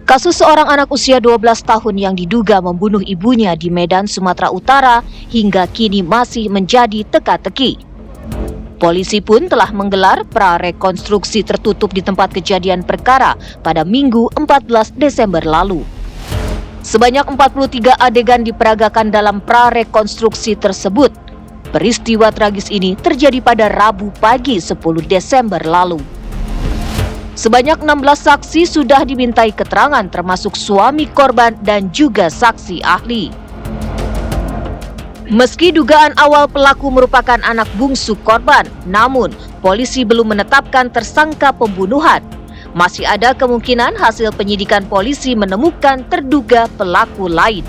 Kasus seorang anak usia 12 tahun yang diduga membunuh ibunya di Medan, Sumatera Utara hingga kini masih menjadi teka-teki. Polisi pun telah menggelar prarekonstruksi tertutup di tempat kejadian perkara pada Minggu 14 Desember lalu. Sebanyak 43 adegan diperagakan dalam prarekonstruksi tersebut. Peristiwa tragis ini terjadi pada Rabu pagi 10 Desember lalu. Sebanyak 16 saksi sudah dimintai keterangan termasuk suami korban dan juga saksi ahli. Meski dugaan awal pelaku merupakan anak bungsu korban, namun polisi belum menetapkan tersangka pembunuhan. Masih ada kemungkinan hasil penyidikan polisi menemukan terduga pelaku lain.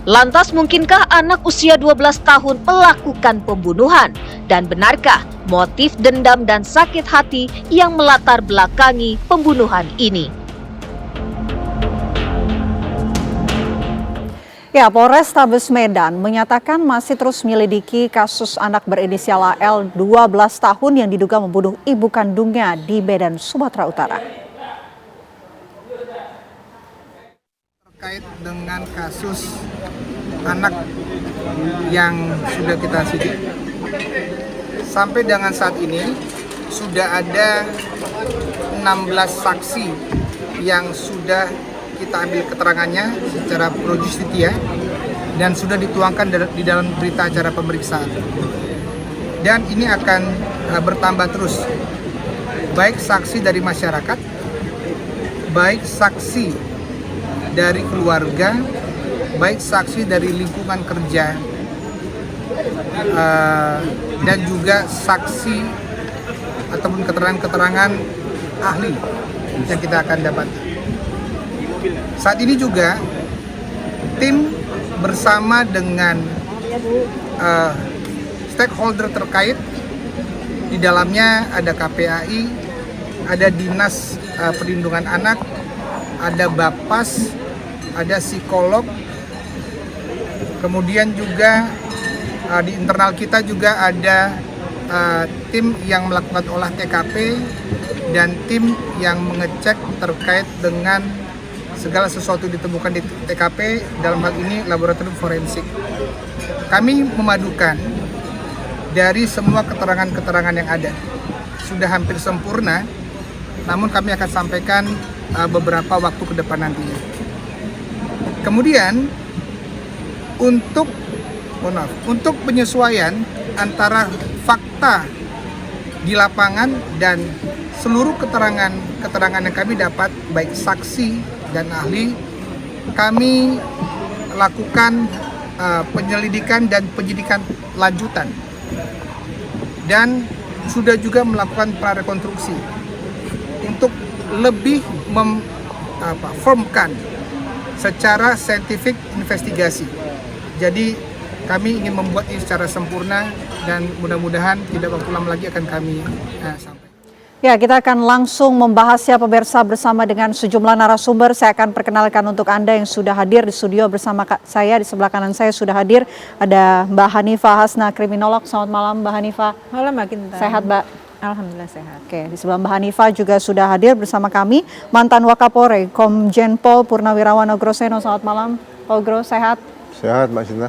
Lantas mungkinkah anak usia 12 tahun melakukan pembunuhan? Dan benarkah motif dendam dan sakit hati yang melatar belakangi pembunuhan ini? Ya, Polrestabes Medan menyatakan masih terus menyelidiki kasus anak berinisial AL 12 tahun yang diduga membunuh ibu kandungnya di Medan, Sumatera Utara. Terkait dengan kasus anak yang sudah kita sidik, sampai dengan saat ini sudah ada 16 saksi yang sudah kita ambil keterangannya secara pro justitia dan sudah dituangkan di dalam berita acara pemeriksaan. Dan ini akan bertambah terus, baik saksi dari masyarakat, baik saksi dari keluarga, baik saksi dari lingkungan kerja, dan juga saksi ataupun keterangan-keterangan ahli yang kita akan dapat. Saat ini juga tim bersama dengan stakeholder terkait, di dalamnya ada KPAI, ada Dinas Perlindungan Anak, ada Bapas, ada psikolog, kemudian juga di internal kita juga ada tim yang melakukan olah TKP dan tim yang mengecek terkait dengan segala sesuatu ditemukan di TKP, dalam hal ini laboratorium forensik. Kami memadukan dari semua keterangan-keterangan yang ada. Sudah hampir sempurna, namun kami akan sampaikan beberapa waktu ke depan nantinya. Kemudian untuk penyesuaian antara fakta di lapangan dan seluruh keterangan yang kami dapat, baik saksi dan ahli, kami lakukan penyelidikan dan penyidikan lanjutan dan sudah juga melakukan prarekonstruksi untuk lebih memfirmkan secara saintifik investigasi. Jadi kami ingin membuat ini secara sempurna dan mudah-mudahan tidak waktu lama lagi akan kami sampaikan. Ya, kita akan langsung membahasnya pemirsa bersama dengan sejumlah narasumber. Saya akan perkenalkan untuk Anda yang sudah hadir di studio bersama saya. Di sebelah kanan saya sudah hadir ada Mbak Hanifah Hasna, kriminolog. Selamat malam Mbak Hanifah. Malam Mbak Kinta. Sehat Mbak? Alhamdulillah sehat. Oke, di sebelah Mbak Hanifah juga sudah hadir bersama kami mantan Wakapolri Komjen Pol Purnawirawan Ogroseno. Selamat malam Ogro, sehat? Sehat Mbak Cinta.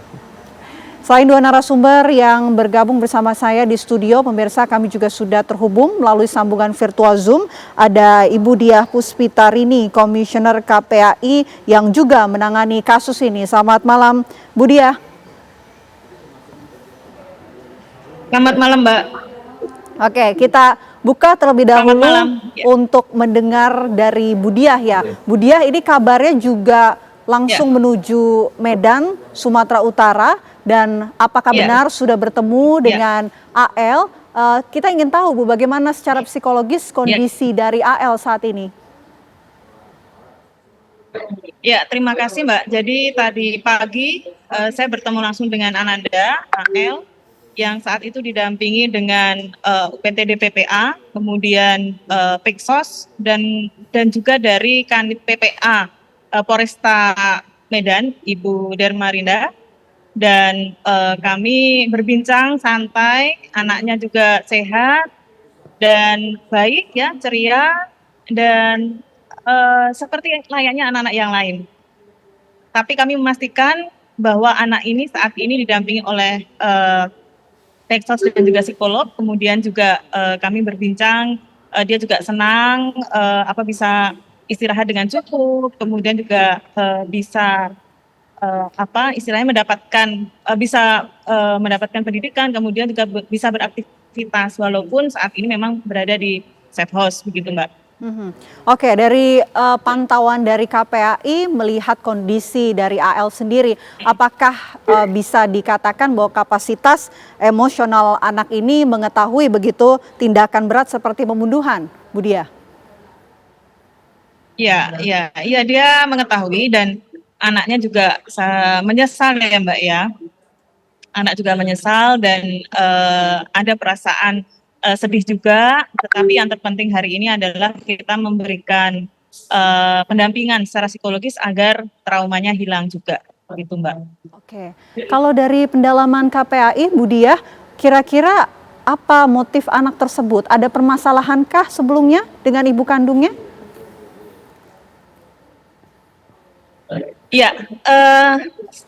Selain dua narasumber yang bergabung bersama saya di studio, pemirsa, kami juga sudah terhubung melalui sambungan virtual Zoom. Ada Ibu Diah Puspitarini, Komisioner KPAI yang juga menangani kasus ini. Selamat malam, Bu Diah. Selamat malam Mbak. Oke, kita buka terlebih dahulu Ya. untuk mendengar dari Bu Diah ya. Bu Diah, ini kabarnya juga langsung menuju Medan, Sumatera Utara. Dan apakah benar sudah bertemu dengan AL? Kita ingin tahu Bu, bagaimana secara psikologis kondisi dari AL saat ini? Ya, terima kasih Mbak. Jadi tadi pagi saya bertemu langsung dengan Ananda AL yang saat itu didampingi dengan UPTD PPA, kemudian Peksos dan juga dari Kanit PPA Polresta Medan, Ibu Dermarinda. Dan kami berbincang santai, anaknya juga sehat dan baik ya, ceria, dan seperti layaknya anak-anak yang lain. Tapi kami memastikan bahwa anak ini saat ini didampingi oleh Peksos dan juga psikolog, kemudian juga kami berbincang, dia juga senang bisa istirahat dengan cukup, kemudian juga bisa istilahnya mendapatkan pendidikan, kemudian juga bisa beraktivitas walaupun saat ini memang berada di safe house begitu Mbak. Oke, dari pantauan dari KPAI melihat kondisi dari AL sendiri, apakah bisa dikatakan bahwa kapasitas emosional anak ini mengetahui begitu tindakan berat seperti pembunuhan, Bu Diah? Iya, dia mengetahui dan anaknya juga menyesal ya Mbak ya. Anak juga menyesal dan ada perasaan sedih juga, tetapi yang terpenting hari ini adalah kita memberikan pendampingan secara psikologis agar traumanya hilang juga, begitu Mbak. Oke, kalau dari pendalaman KPAI, Bu Diah, kira-kira apa motif anak tersebut? Ada permasalahankah sebelumnya dengan ibu kandungnya? Iya,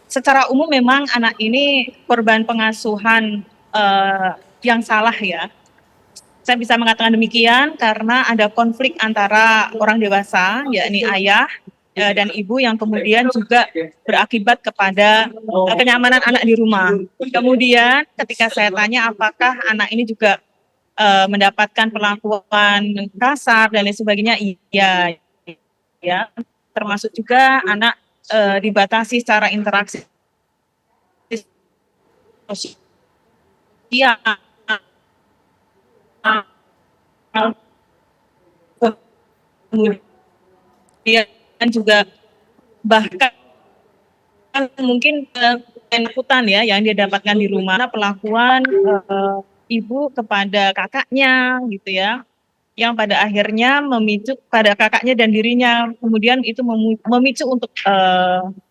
secara umum memang anak ini korban pengasuhan yang salah ya. Saya bisa mengatakan demikian karena ada konflik antara orang dewasa, yakni ayah dan ibu yang kemudian juga berakibat kepada kenyamanan anak di rumah. Kemudian ketika saya tanya apakah anak ini juga mendapatkan perlakuan kasar dan lain sebagainya, iya, ya, termasuk juga anak dibatasi secara interaksi sosial. Kemudian juga bahkan mungkin penaklukan ya yang dia dapatkan di rumah, perlakuan ibu kepada kakaknya gitu ya, yang pada akhirnya memicu pada kakaknya dan dirinya, kemudian itu memicu untuk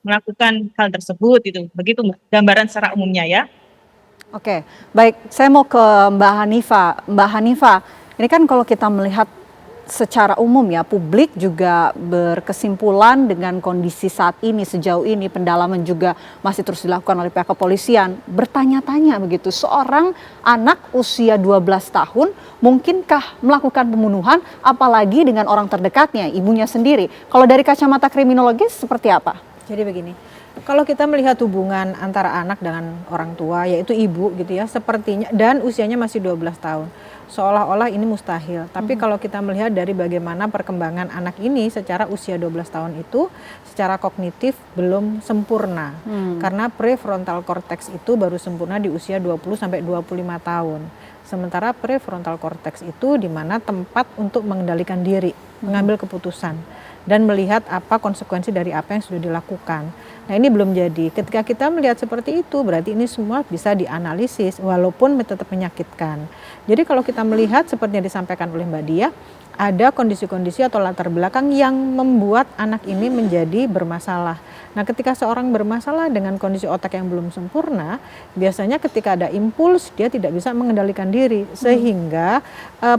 melakukan hal tersebut gitu. Begitu gambaran secara umumnya ya. Oke, baik. Saya mau ke Mbak Hanifah. Mbak Hanifah, ini kan kalau kita melihat secara umum ya, publik juga berkesimpulan dengan kondisi saat ini, sejauh ini pendalaman juga masih terus dilakukan oleh pihak kepolisian. Bertanya-tanya begitu, seorang anak usia 12 tahun mungkinkah melakukan pembunuhan, apalagi dengan orang terdekatnya, ibunya sendiri. Kalau dari kacamata kriminologis seperti apa? Jadi begini, kalau kita melihat hubungan antara anak dengan orang tua, yaitu ibu gitu ya, sepertinya, dan usianya masih 12 tahun, seolah-olah ini mustahil. Tapi kalau kita melihat dari bagaimana perkembangan anak ini secara usia 12 tahun itu, secara kognitif belum sempurna. Karena prefrontal cortex itu baru sempurna di usia 20-25 tahun. Sementara prefrontal cortex itu di mana tempat untuk mengendalikan diri, mengambil keputusan, dan melihat apa konsekuensi dari apa yang sudah dilakukan. Nah ini belum jadi. Ketika kita melihat seperti itu, berarti ini semua bisa dianalisis walaupun tetap menyakitkan. Jadi kalau kita melihat seperti yang disampaikan oleh Mbak Diah, ada kondisi-kondisi atau latar belakang yang membuat anak ini menjadi bermasalah. Nah ketika seorang bermasalah dengan kondisi otak yang belum sempurna, biasanya ketika ada impuls dia tidak bisa mengendalikan diri, sehingga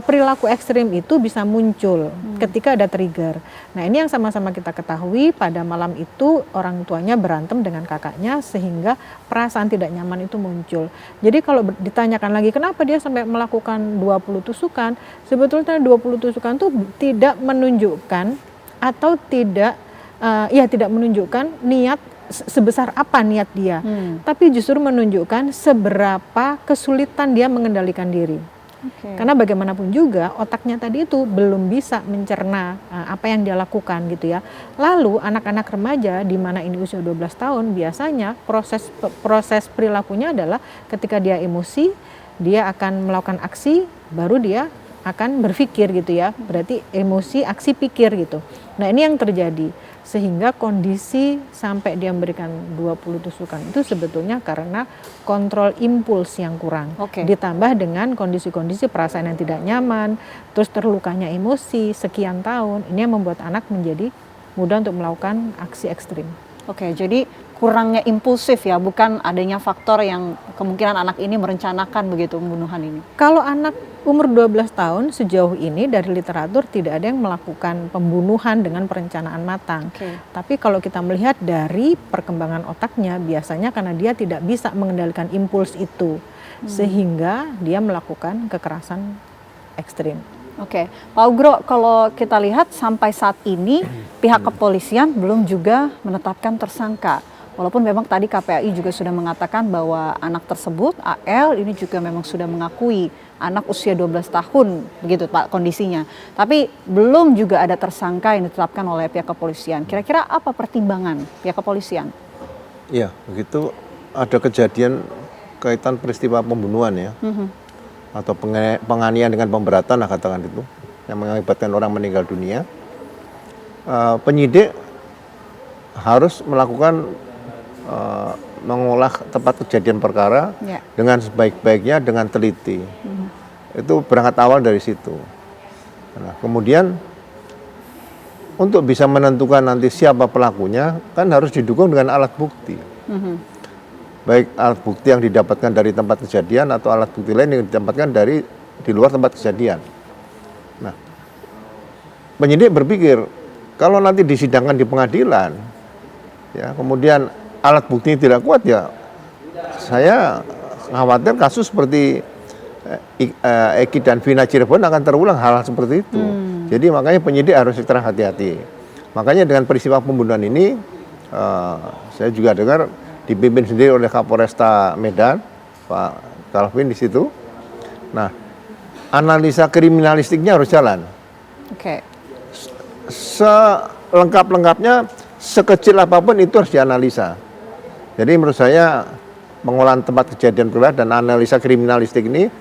perilaku ekstrim itu bisa muncul ketika ada trigger. Nah ini yang sama-sama kita ketahui, pada malam itu orang tuanya berantem dengan kakaknya sehingga perasaan tidak nyaman itu muncul. Jadi kalau ditanyakan lagi kenapa dia sampai melakukan 20 tusukan, sebetulnya 20 tusukan itu tidak menunjukkan atau tidak menunjukkan niat sebesar apa niat dia, tapi justru menunjukkan seberapa kesulitan dia mengendalikan diri. Karena bagaimanapun juga otaknya tadi itu belum bisa mencerna apa yang dia lakukan gitu ya. Lalu anak-anak remaja di mana ini usia 12 tahun biasanya proses perilakunya adalah ketika dia emosi, dia akan melakukan aksi, baru dia akan berpikir gitu ya. Berarti emosi, aksi, pikir gitu. Nah ini yang terjadi. Sehingga kondisi sampai dia memberikan 20 tusukan itu sebetulnya karena kontrol impuls yang kurang. Ditambah dengan kondisi-kondisi perasaan yang tidak nyaman, terus terlukanya emosi sekian tahun, ini yang membuat anak menjadi mudah untuk melakukan aksi ekstrim. Oke, jadi kurangnya impulsif ya, bukan adanya faktor yang kemungkinan anak ini merencanakan begitu pembunuhan ini. Kalau anak umur 12 tahun sejauh ini dari literatur tidak ada yang melakukan pembunuhan dengan perencanaan matang. Oke. Tapi kalau kita melihat dari perkembangan otaknya, biasanya karena dia tidak bisa mengendalikan impuls itu, sehingga dia melakukan kekerasan ekstrim. Oke, Pak Ugro, kalau kita lihat sampai saat ini pihak kepolisian belum juga menetapkan tersangka. Walaupun memang tadi KPAI juga sudah mengatakan bahwa anak tersebut, AL, ini juga memang sudah mengakui anak usia 12 tahun, begitu Pak kondisinya. Tapi belum juga ada tersangka yang ditetapkan oleh pihak kepolisian. Kira-kira apa pertimbangan pihak kepolisian? Iya, begitu ada kejadian kaitan peristiwa pembunuhan ya. Atau penganiayaan dengan pemberatan lah katakan itu, yang mengakibatkan orang meninggal dunia, penyidik harus melakukan mengolah tempat kejadian perkara dengan sebaik-baiknya, dengan teliti. Itu berangkat awal dari situ. Nah, kemudian untuk bisa menentukan nanti siapa pelakunya, kan harus didukung dengan alat bukti. Baik alat bukti yang didapatkan dari tempat kejadian atau alat bukti lain yang didapatkan dari di luar tempat kejadian. Nah, penyidik berpikir kalau nanti disidangkan di pengadilan, ya kemudian alat bukti tidak kuat, ya saya khawatir kasus seperti Eki dan Vina Cirebon akan terulang hal-hal seperti itu. Jadi makanya penyidik harus ekstra hati-hati. Makanya dengan peristiwa pembunuhan ini, saya juga dengar dipimpin sendiri oleh Kapolresta Medan, Pak Calvin di situ. Nah, analisa kriminalistiknya harus jalan. Oke. Selengkap-lengkapnya, sekecil apapun itu harus dianalisa. Jadi menurut saya pengolahan tempat kejadian perkara dan analisa kriminalistik ini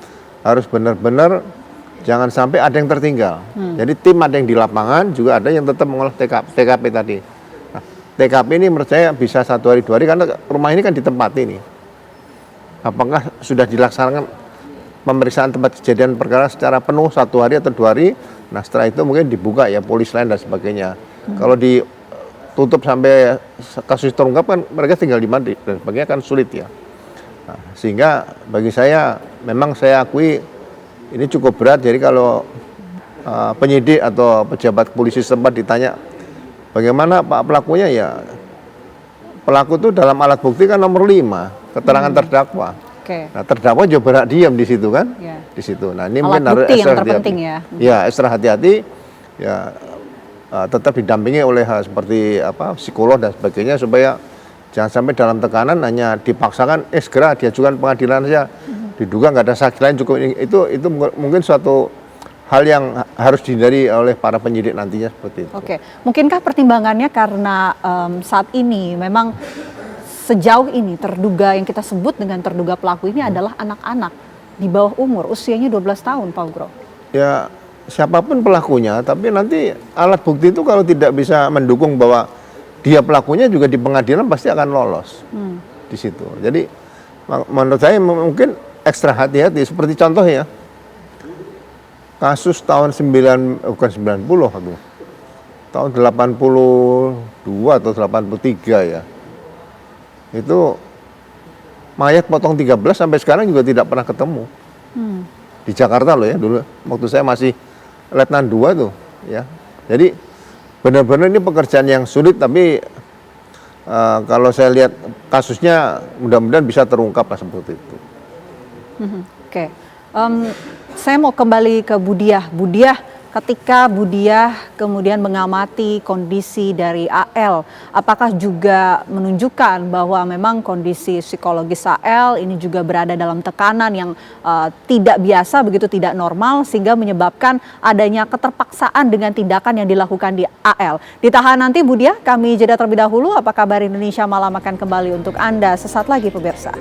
harus benar-benar jangan sampai ada yang tertinggal. Jadi tim ada yang di lapangan, juga ada yang tetap mengolah TKP tadi. TKP ini menurut saya bisa 1 hari 2 hari karena rumah ini kan di tempat ini. Apakah sudah dilaksanakan pemeriksaan tempat kejadian perkara secara penuh 1 hari atau 2 hari? Nah setelah itu mungkin dibuka ya polis lain dan sebagainya. Kalau ditutup sampai kasus terungkap kan mereka tinggal di mana dan sebagainya kan sulit ya. Nah, sehingga bagi saya memang saya akui ini cukup berat. Jadi kalau penyidik atau pejabat polisi setempat ditanya bagaimana Pak pelakunya, ya pelaku itu dalam alat bukti kan nomor 5, keterangan terdakwa. Nah, terdakwa juga berhak diam di situ kan, di situ. Nah ini alat mungkin harus bukti yang ekstra terpenting hati-hati. ya. Ya ekstra hati-hati, ya tetap didampingi oleh seperti psikolog dan sebagainya supaya jangan sampai dalam tekanan hanya dipaksakan segera diajukan pengadilan saja, diduga nggak ada saksi lain cukup. Itu mungkin suatu hal yang harus dihindari oleh para penyidik nantinya seperti itu. Oke, mungkinkah pertimbangannya karena saat ini memang sejauh ini terduga yang kita sebut dengan terduga pelaku ini adalah anak-anak di bawah umur, usianya 12 tahun, Pak Ugro? Ya siapapun pelakunya, tapi nanti alat bukti itu kalau tidak bisa mendukung bahwa dia pelakunya, juga di pengadilan pasti akan lolos di situ. Jadi menurut saya mungkin ekstra hati-hati. Seperti contoh ya, kasus tahun 90 aduh, tahun 82 atau 83 ya, itu mayat potong 13 sampai sekarang juga tidak pernah ketemu. Di Jakarta loh ya, dulu waktu saya masih Letnan 2 tuh ya. Jadi benar-benar ini pekerjaan yang sulit, tapi kalau saya lihat kasusnya mudah-mudahan bisa terungkap lah seperti itu. Oke. Saya mau kembali ke Budiah. Budiah, ketika Budiah kemudian mengamati kondisi dari AL, apakah juga menunjukkan bahwa memang kondisi psikologis AL ini juga berada dalam tekanan yang tidak biasa, begitu tidak normal, sehingga menyebabkan adanya keterpaksaan dengan tindakan yang dilakukan di AL. Ditahan nanti Budiah, kami jeda terlebih dahulu. Apa kabar Indonesia Malam akan kembali untuk Anda sesaat lagi pemirsa.